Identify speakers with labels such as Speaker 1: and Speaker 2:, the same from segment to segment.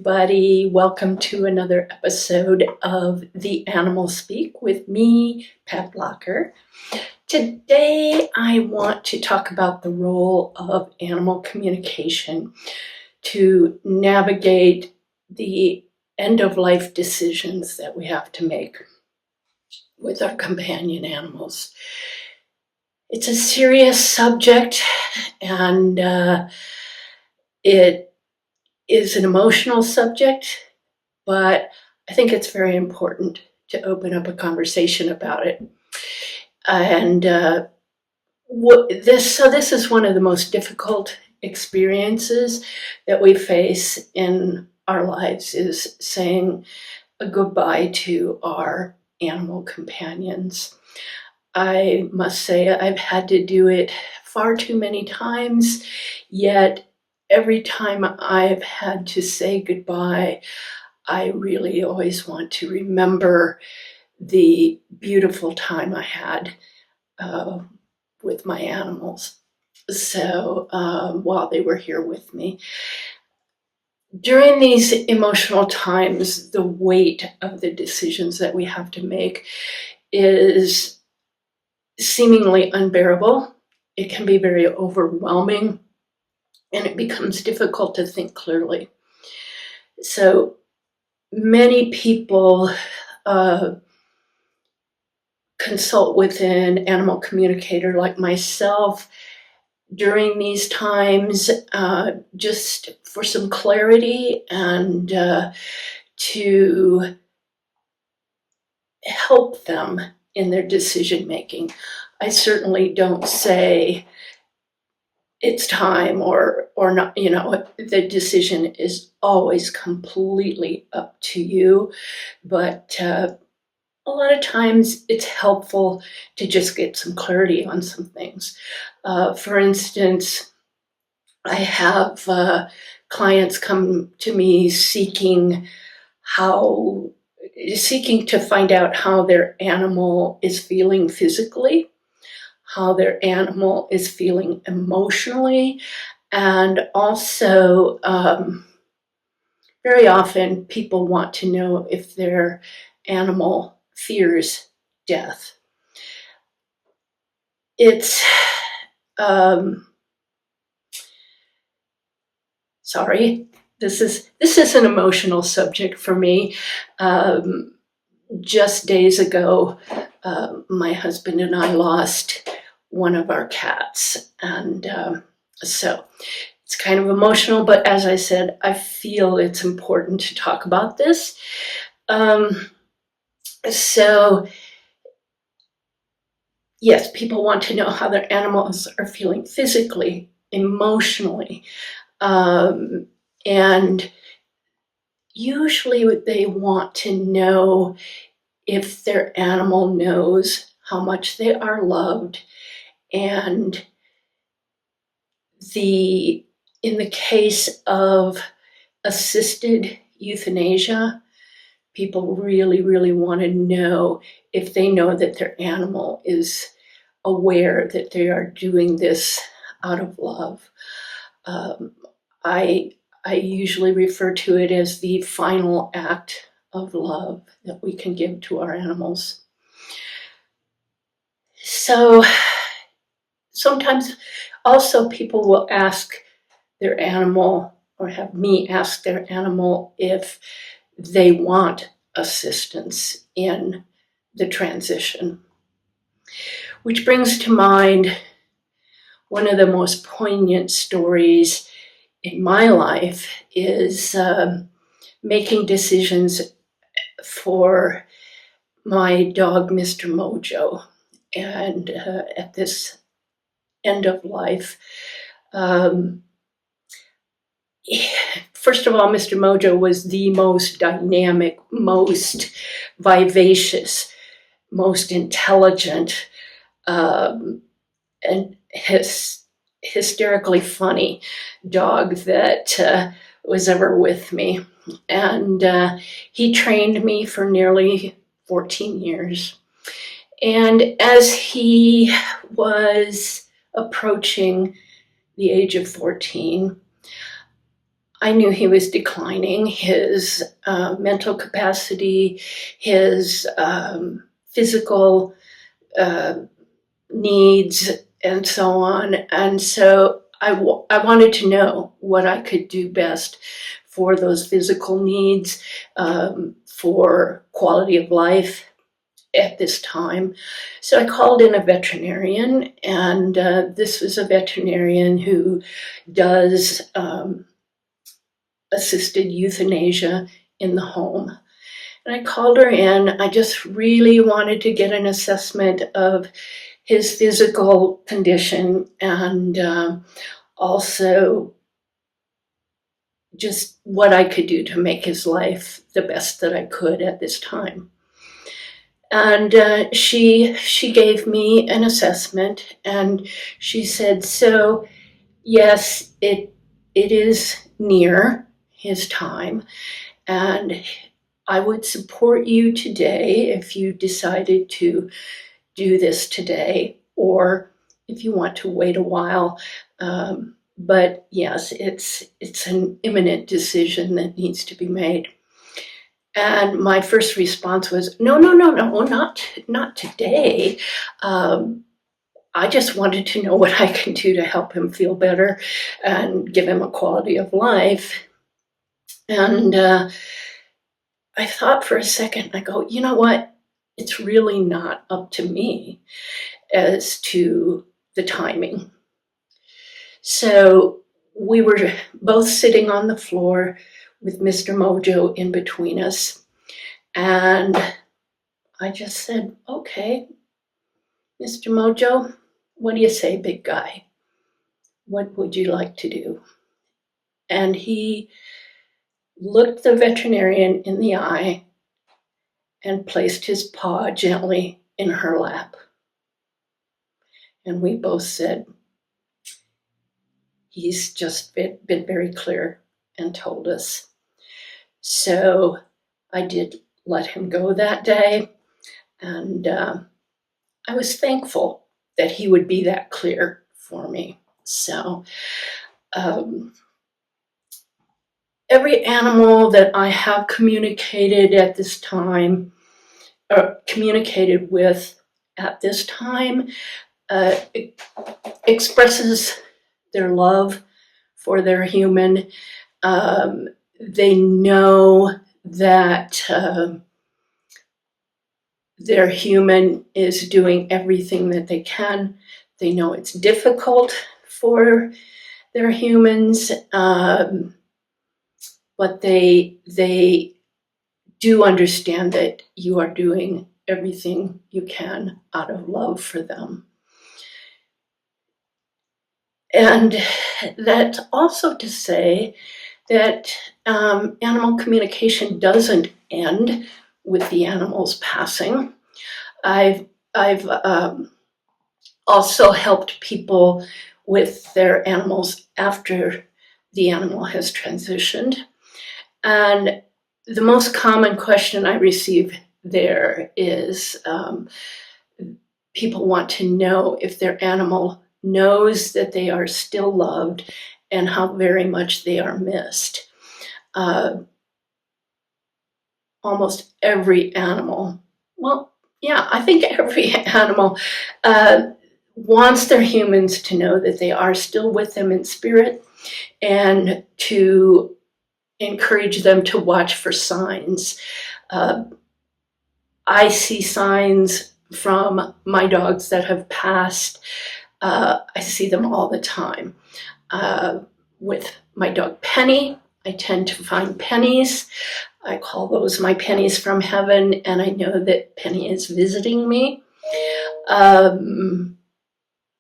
Speaker 1: everybody. Welcome to another episode of The Animal Speak with me, Pat Blocker. Today, I want to talk about the role of animal communication to navigate the end-of-life decisions that we have to make with our companion animals. It's a serious subject, and it is an emotional subject, but I think it's very important to open up a conversation about it. And this is one of the most difficult experiences that we face in our lives, is saying a goodbye to our animal companions. I must say I've had to do it far too many times, yet every time I've had to say goodbye, I really always want to remember the beautiful time I had with my animals. So while they were here with me. During these emotional times, the weight of the decisions that we have to make is seemingly unbearable. It can be very overwhelming, and it becomes difficult to think clearly. So many people consult with an animal communicator like myself during these times, just for some clarity and to help them in their decision making. I certainly don't say it's time or not, the decision is always completely up to you. But a lot of times it's helpful to just get some clarity on some things. For instance, I have clients come to me seeking to find out how their animal is feeling physically, how their animal is feeling emotionally, and also very often people want to know if their animal fears death. It's this is an emotional subject for me. Just days ago, my husband and I lost one of our cats, and so it's kind of emotional, but as I said, I feel it's important to talk about this. So yes, people want to know how their animals are feeling physically, emotionally, and usually they want to know if their animal knows how much they are loved. And in the case of assisted euthanasia, people really, really want to know if they know that their animal is aware that they are doing this out of love. I usually refer to it as the final act of love that we can give to our animals. So sometimes also people will ask their animal, or have me ask their animal, if they want assistance in the transition. Which brings to mind one of the most poignant stories in my life is making decisions for my dog, Mr. Mojo. And at this end of life, first of all, Mr. Mojo was the most dynamic, most vivacious, most intelligent, and hysterically funny dog that was ever with me. And he trained me for nearly 14 years. And as he was approaching the age of 14, I knew he was declining. His mental capacity, his physical needs, and so on. And so I wanted to know what I could do best for those physical needs, for quality of life at this time. So I called in a veterinarian, and this was a veterinarian who does assisted euthanasia in the home. And I called her in. I just really wanted to get an assessment of his physical condition, and also just what I could do to make his life the best that I could at this time. And she gave me an assessment, and she said, so yes, it is near his time, and I would support you today if you decided to do this today, or if you want to wait a while. But yes, it's an imminent decision that needs to be made. And my first response was, no, not today. I just wanted to know what I can do to help him feel better and give him a quality of life. And I thought for a second, I go, you know what? It's really not up to me as to the timing. So we were both sitting on the floor with Mr. Mojo in between us. And I just said, okay, Mr. Mojo, what do you say, big guy? What would you like to do? And he looked the veterinarian in the eye and placed his paw gently in her lap. And we both said, he's just been very clear and told us. So I did let him go that day, and I was thankful that he would be that clear for me. So every animal that I have communicated at this time, or communicated with at this time, expresses their love for their human. They know that their human is doing everything that they can. They know it's difficult for their humans, but they do understand that you are doing everything you can out of love for them. And that's also to say that animal communication doesn't end with the animal's passing. I've also helped people with their animals after the animal has transitioned. And the most common question I receive there is people want to know if their animal knows that they are still loved and how very much they are missed. Almost every animal, well, yeah, I think every animal wants their humans to know that they are still with them in spirit, and to encourage them to watch for signs. I see signs from my dogs that have passed. I see them all the time. With my dog Penny, I tend to find pennies. I call those my pennies from heaven, and I know that Penny is visiting me.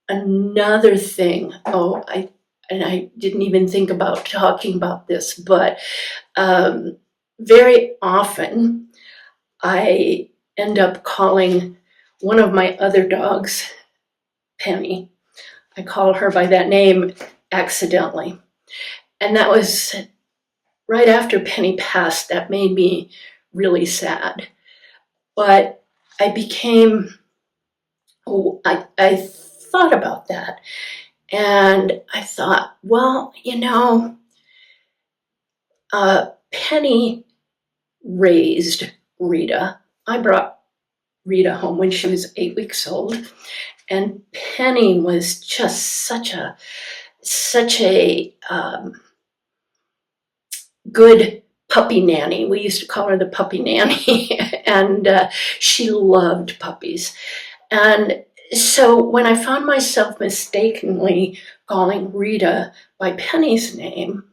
Speaker 1: Another thing, I didn't even think about talking about this, but very often I end up calling one of my other dogs Penny. I call her by that name accidentally. And that was right after Penny passed. That made me really sad. But I thought about that. And I thought, well, Penny raised Rita. I brought Rita home when she was 8 weeks old, and Penny was just such a good puppy nanny. We used to call her the puppy nanny, and she loved puppies. And so when I found myself mistakenly calling Rita by Penny's name,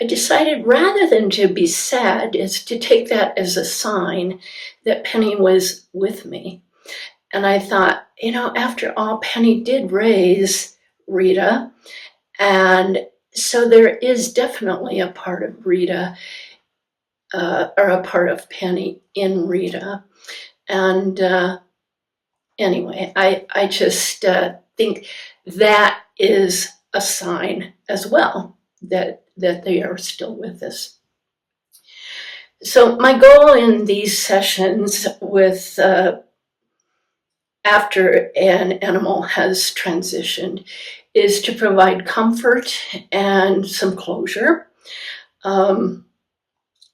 Speaker 1: I decided rather than to be sad, is to take that as a sign that Penny was with me. And I thought, after all, Penny did raise Rita. And so there is definitely a part of Rita, or a part of Penny in Rita. And anyway, I just think that is a sign as well that they are still with us. So my goal in these sessions with after an animal has transitioned is to provide comfort and some closure.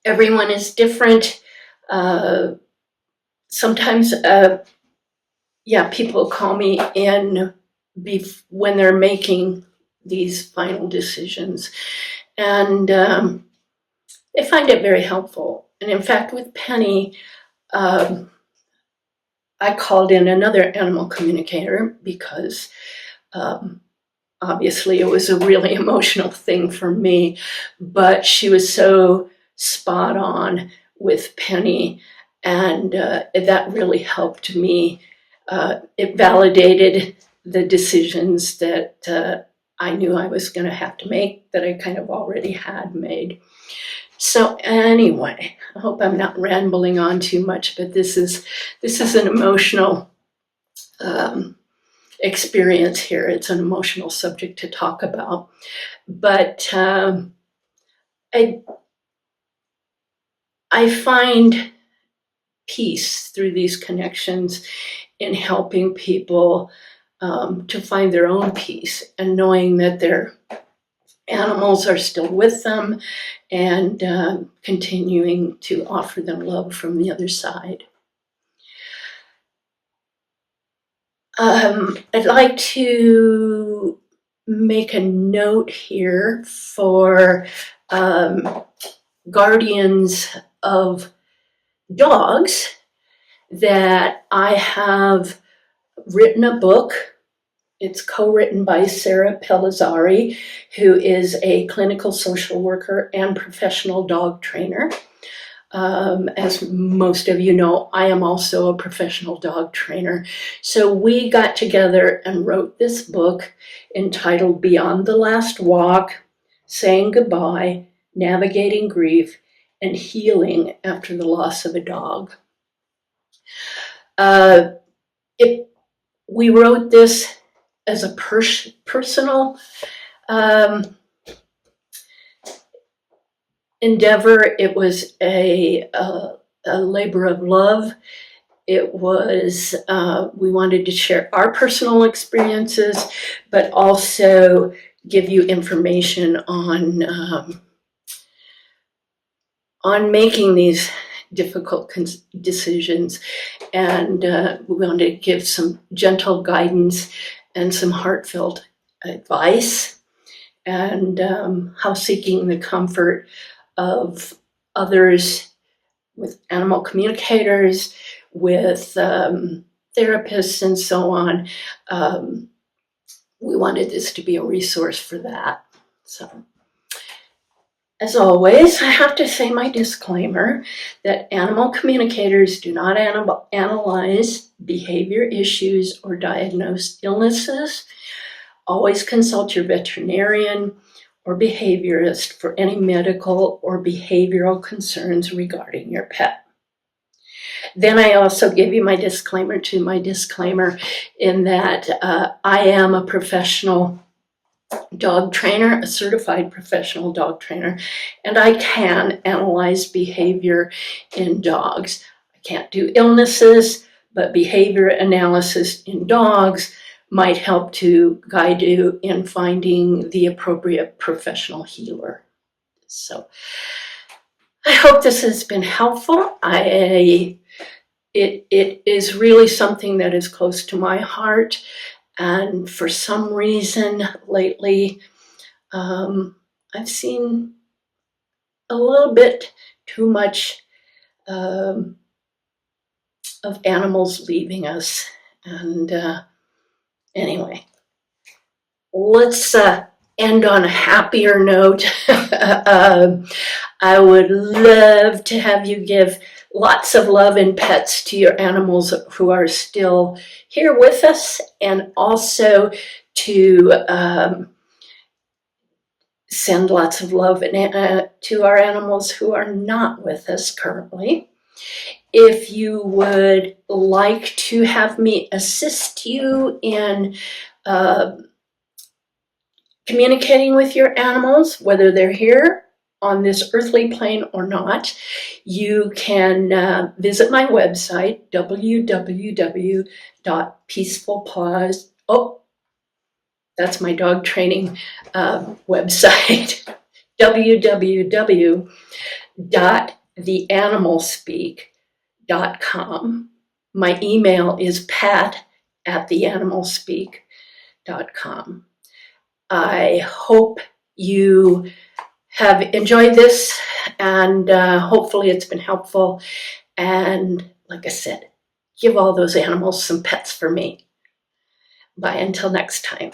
Speaker 1: Everyone is different. Sometimes, people call me in when they're making these final decisions, and they find it very helpful. And in fact, with Penny, I called in another animal communicator because obviously it was a really emotional thing for me, but she was so spot on with Penny, and that really helped me. It validated the decisions that I knew I was going to have to make, that I kind of already had made. So anyway, I hope I'm not rambling on too much, but this is an emotional experience here. It's an emotional subject to talk about, but I find peace through these connections in helping people to find their own peace, and knowing that their animals are still with them, and continuing to offer them love from the other side. I'd like to make a note here for guardians of dogs that I have written a book. It's co-written by Sarah Pellizzari, who is a clinical social worker and professional dog trainer. As most of you know, I am also a professional dog trainer. So we got together and wrote this book entitled Beyond the Last Walk, Saying Goodbye, Navigating Grief, and Healing After the Loss of a Dog. We wrote this as a personal endeavor. It was a labor of love. It was, we wanted to share our personal experiences, but also give you information on making these difficult decisions. And we wanted to give some gentle guidance and some heartfelt advice, and how seeking the comfort of others, with animal communicators, with therapists, and so on. We wanted this to be a resource for that. So, as always, I have to say my disclaimer that animal communicators do not analyze behavior issues or diagnose illnesses. Always consult your veterinarian or behaviorist for any medical or behavioral concerns regarding your pet. Then I also give you my disclaimer to my disclaimer, in that I am a professional dog trainer, a certified professional dog trainer, and I can analyze behavior in dogs. I can't do illnesses, but behavior analysis in dogs might help to guide you in finding the appropriate professional healer. So I hope this has been helpful. It is really something that is close to my heart, and for some reason lately, I've seen a little bit too much of animals leaving us. And anyway, let's end on a happier note. I would love to have you give lots of love and pets to your animals who are still here with us, and also to send lots of love to our animals who are not with us currently. If you would like to have me assist you in communicating with your animals, whether they're here on this earthly plane or not, you can visit my website, www.peacefulpaws. Oh, that's my dog training website, www.theanimalspeak.com. My email is pat@theanimalspeak.com. I hope you have enjoyed this, and hopefully it's been helpful. And like I said, give all those animals some pets for me. Bye until next time.